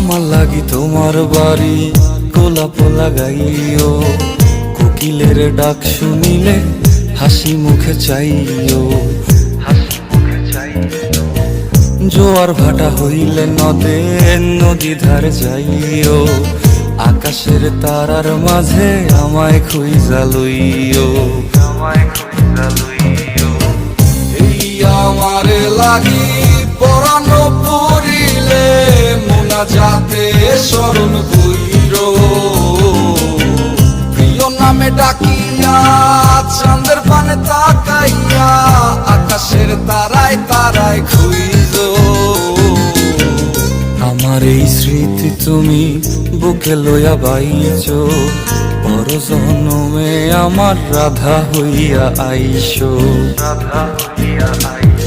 আমার লাগি তোমার বাড়ি গোলাপ লাগাইও, কোকিলের ডাক শুনিলে হাসি মুখে চাইও, জোয়ার ভাটা হইলে নদে নদী ধারে যাইও, আকাশের তারার মাঝে আমায় খুঁজা লইও, এই আমারে লাগি পরানো পড়িলে মোনাজাতে স্মরণ কইরো, প্রিয় নামে ডাকিয়া চাঁদের পানে তাকাইয়া আকাশের তারায় তারায় খুঁজো। আমার এই স্মৃতি তুমি বুকে লইয়া বাইছো, পর জন্মে আমার রাধা হইয়া আইসো, রাধা হইয়া আইসো।